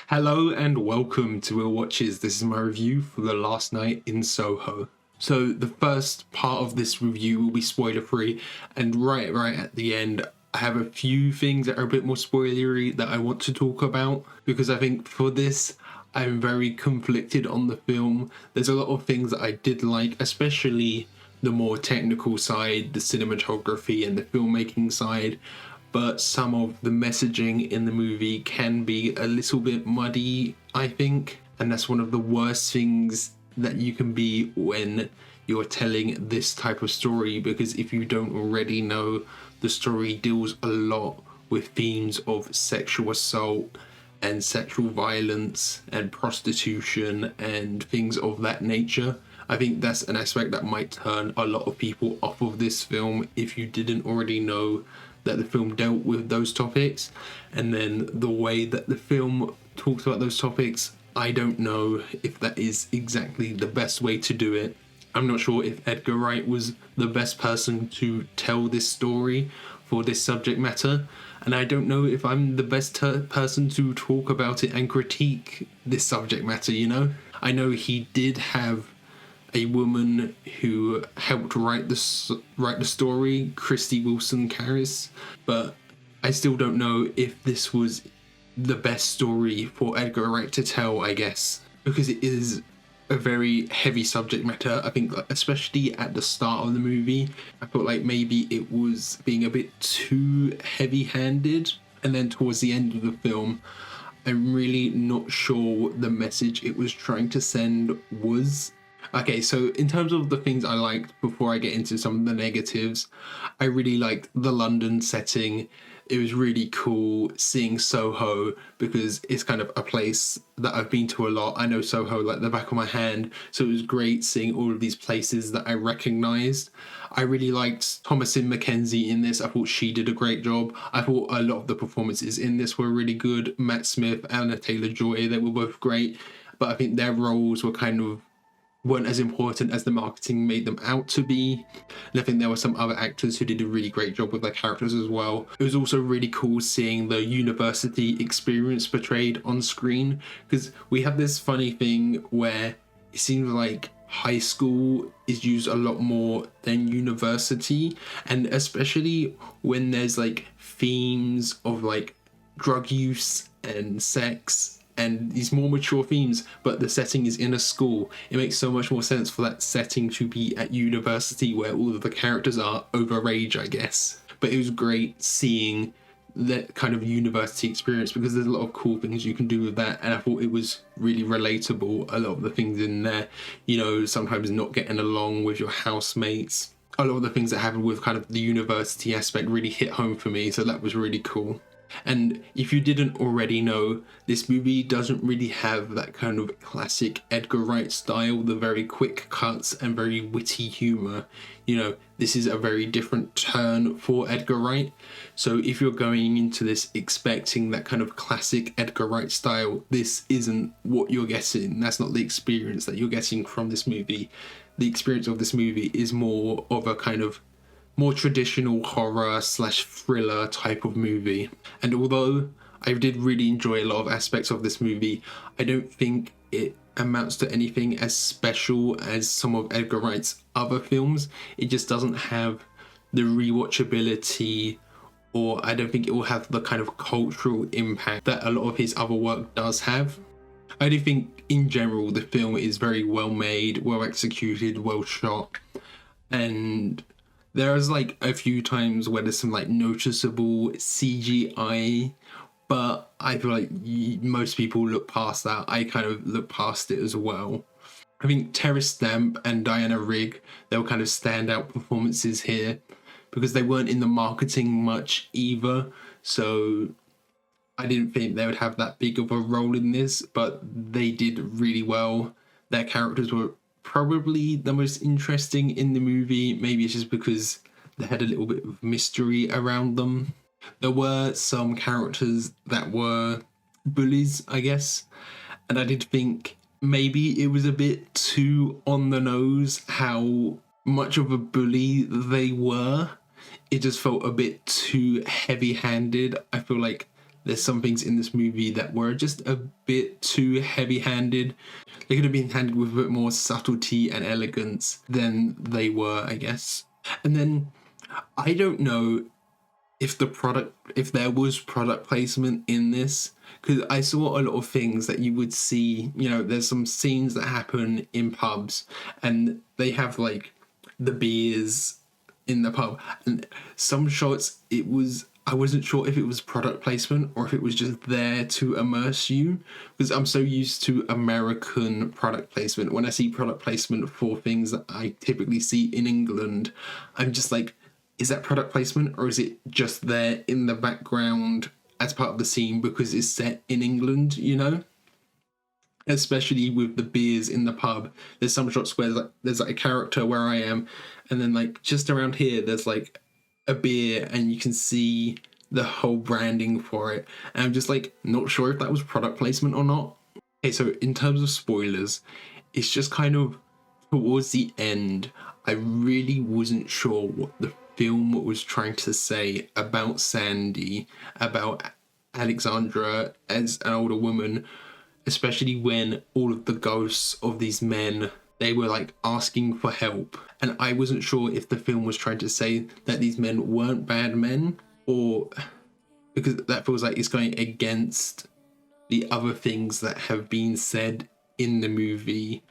Hello and welcome to Will Watches. This is my review for The Last Night in Soho. So the first part of this review will be spoiler free, and right at the end I have a few things that are a bit more spoilery that I want to talk about, because I think for this I'm very conflicted on the film. There's a lot of things that I did like, especially the more technical side, the cinematography and the filmmaking side, but some of the messaging in the movie can be a little bit muddy, I think, and that's one of the worst things that you can be when you're telling this type of story, because if you don't already know, the story deals a lot with themes of sexual assault and sexual violence and prostitution and things of that nature. I think that's an aspect that might turn a lot of people off of this film if you didn't already know that the film dealt with those topics. And then the way that the film talks about those topics, I don't know if that is exactly the best way to do it. I'm not sure if Edgar Wright was the best person to tell this story for this subject matter, and I don't know if I'm the best person to talk about it and critique this subject matter, you know? I know he did have a woman who helped write the story, Christy Wilson Caris, but I still don't know if this was the best story for Edgar Wright to tell, I guess, because it is a very heavy subject matter. I think especially at the start of the movie, I felt like maybe it was being a bit too heavy-handed, and then towards the end of the film, I'm really not sure what the message it was trying to send was. Okay, so in terms of the things I liked, before I get into some of the negatives, I really liked the London setting. It was really cool seeing Soho, because it's kind of a place that I've been to a lot. I know Soho like the back of my hand, so it was great seeing all of these places that I recognised. I really liked Thomasin McKenzie in this. I thought she did a great job. I thought a lot of the performances in this were really good. Matt Smith, Anna Taylor-Joy, they were both great, but I think their roles were weren't as important as the marketing made them out to be. And I think there were some other actors who did a really great job with their characters as well. It was also really cool seeing the university experience portrayed on screen, because we have this funny thing where it seems like high school is used a lot more than university, and especially when there's like themes of like drug use and sex and these more mature themes, but the setting is in a school. It makes so much more sense for that setting to be at university, where all of the characters are over age, I guess. But it was great seeing that kind of university experience, because there's a lot of cool things you can do with that, and I thought it was really relatable. A lot of the things in there, you know, sometimes not getting along with your housemates, a lot of the things that happen with kind of the university aspect really hit home for me, so that was really cool. And if you didn't already know, this movie doesn't really have that kind of classic Edgar Wright style, the very quick cuts and very witty humour. You know, this is a very different turn for Edgar Wright. So if you're going into this expecting that kind of classic Edgar Wright style, this isn't what you're getting. That's not the experience that you're getting from this movie. The experience of this movie is more of a kind of more traditional horror / thriller type of movie. And although I did really enjoy a lot of aspects of this movie, I don't think it amounts to anything as special as some of Edgar Wright's other films. It just doesn't have the rewatchability, or I don't think it will have the kind of cultural impact that a lot of his other work does have. I do think in general the film is very well made, well executed, well shot, and there's like a few times where there's some like noticeable CGI, but I feel like most people look past that. I kind of look past it as well. I think Terence Stamp and Diana Rigg, they were kind of standout performances here, because they weren't in the marketing much either, so I didn't think they would have that big of a role in this, but they did really well. Their characters were probably the most interesting in the movie. Maybe it's just because they had a little bit of mystery around them. There were some characters that were bullies, I guess, and I did think maybe it was a bit too on the nose how much of a bully they were. It just felt a bit too heavy-handed. I feel like there's some things in this movie that were just a bit too heavy-handed. They could have been handled with a bit more subtlety and elegance than they were, I guess. And then I don't know if there was product placement in this, because I saw a lot of things that you would see, you know, there's some scenes that happen in pubs and they have like the beers in the pub, and some shots I wasn't sure if it was product placement or if it was just there to immerse you, because I'm so used to American product placement. When I see product placement for things that I typically see in England, I'm just like, is that product placement or is it just there in the background as part of the scene because it's set in England, you know? Especially with the beers in the pub. There's some shots where there's like a character where I am, and then like just around here there's like a beer and you can see the whole branding for it. And I'm just like not sure if that was product placement or not. Okay, so in terms of spoilers, it's just kind of towards the end, I really wasn't sure what the film was trying to say about Sandy, about Alexandra as an older woman, especially when all of the ghosts of these men, they were like asking for help. And I wasn't sure if the film was trying to say that these men weren't bad men, or because that feels like it's going against the other things that have been said in the movie,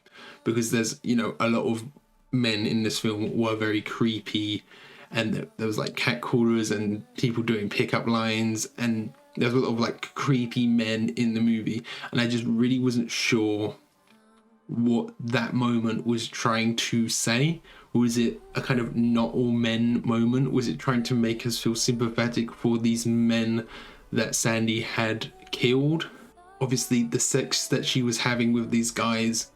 because there's, you know, a lot of men in this film were very creepy, and there was like catcallers and people doing pickup lines, and there's a lot of like creepy men in the movie, and I just really wasn't sure what that moment was trying to say. Was it a kind of not all men moment? Was it trying to make us feel sympathetic for these men that Sandy had killed? Obviously the sex that she was having with these guys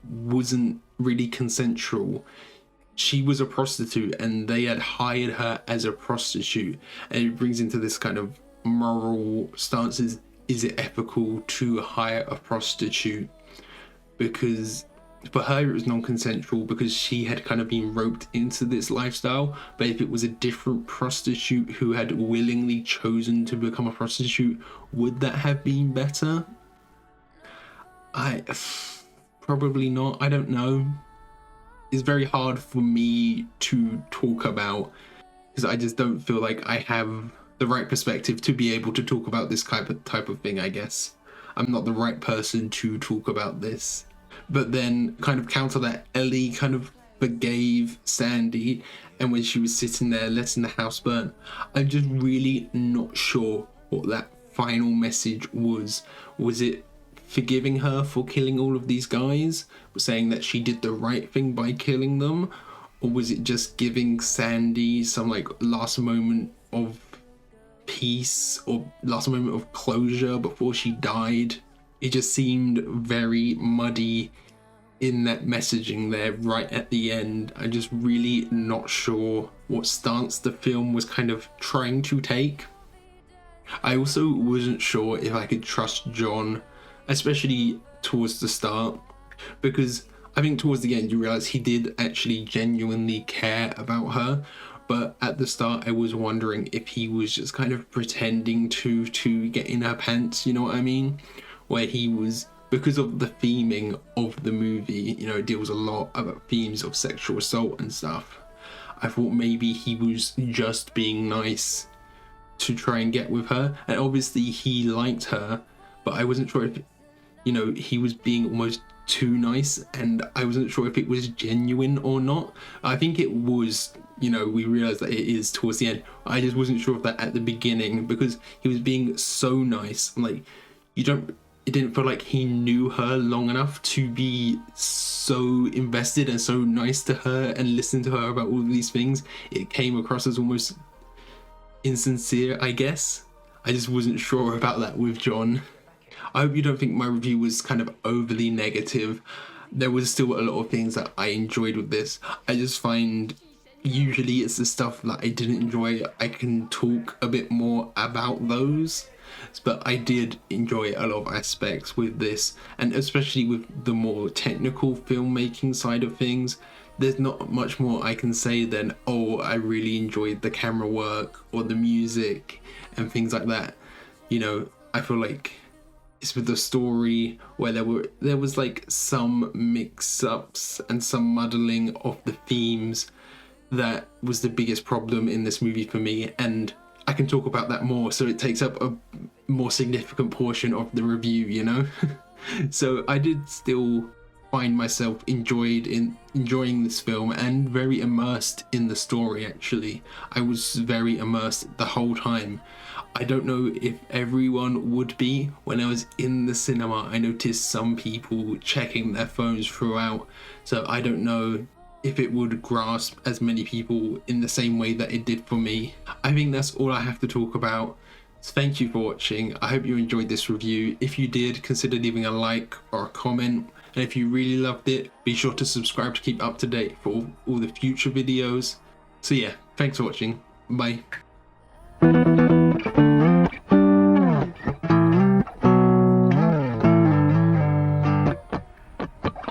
wasn't really consensual. She was a prostitute and they had hired her as a prostitute, and it brings into this kind of moral stances. Is it ethical to hire a prostitute? Because for her it was non-consensual because she had kind of been roped into this lifestyle. But if it was a different prostitute who had willingly chosen to become a prostitute, would that have been better? Probably not. I don't know. It's very hard for me to talk about because I just don't feel like I have the right perspective to be able to talk about this type of thing, I guess. I'm not the right person to talk about this. But then kind of counter that, Ellie kind of forgave Sandy, and when she was sitting there letting the house burn, I'm just really not sure what that final message was. Was it forgiving her for killing all of these guys, saying that she did the right thing by killing them, or was it just giving Sandy some like last moment of peace or last moment of closure before she died? It just seemed very muddy in that messaging there right at the end. I'm just really not sure what stance the film was kind of trying to take. I also wasn't sure if I could trust John, especially towards the start, because I think towards the end you realize he did actually genuinely care about her. But at the start I was wondering if he was just kind of pretending to get in her pants, you know what I mean? Where he was, because of the theming of the movie, you know, it deals a lot about themes of sexual assault and stuff. I thought maybe he was just being nice to try and get with her, and obviously he liked her, but I wasn't sure if, you know, he was being almost too nice, and I wasn't sure if it was genuine or not. I think it was, you know, we realized that it is towards the end. I just wasn't sure of that at the beginning because he was being so nice. Like, it didn't feel like he knew her long enough to be so invested and so nice to her and listen to her about all of these things. It came across as almost insincere, I guess. I just wasn't sure about that with John. I hope you don't think my review was kind of overly negative. There was still a lot of things that I enjoyed with this. I just find usually it's the stuff that I didn't enjoy, I can talk a bit more about those. But I did enjoy a lot of aspects with this, and especially with the more technical filmmaking side of things. There's not much more I can say than, oh, I really enjoyed the camera work or the music and things like that. You know, I feel like it's with the story where there was like some mix-ups and some muddling of the themes that was the biggest problem in this movie for me, and I can talk about that more, so it takes up a more significant portion of the review, you know. So I did still find myself enjoying this film and very immersed in the story. Actually, I was very immersed the whole time. I don't know if everyone would be. When I was in the cinema, I noticed some people checking their phones throughout, so I don't know if it would grasp as many people in the same way that it did for me. I think that's all I have to talk about. So thank you for watching. I hope you enjoyed this review. If you did, consider leaving a like or a comment. And if you really loved it, be sure to subscribe to keep up to date for all the future videos. So yeah, thanks for watching. Bye.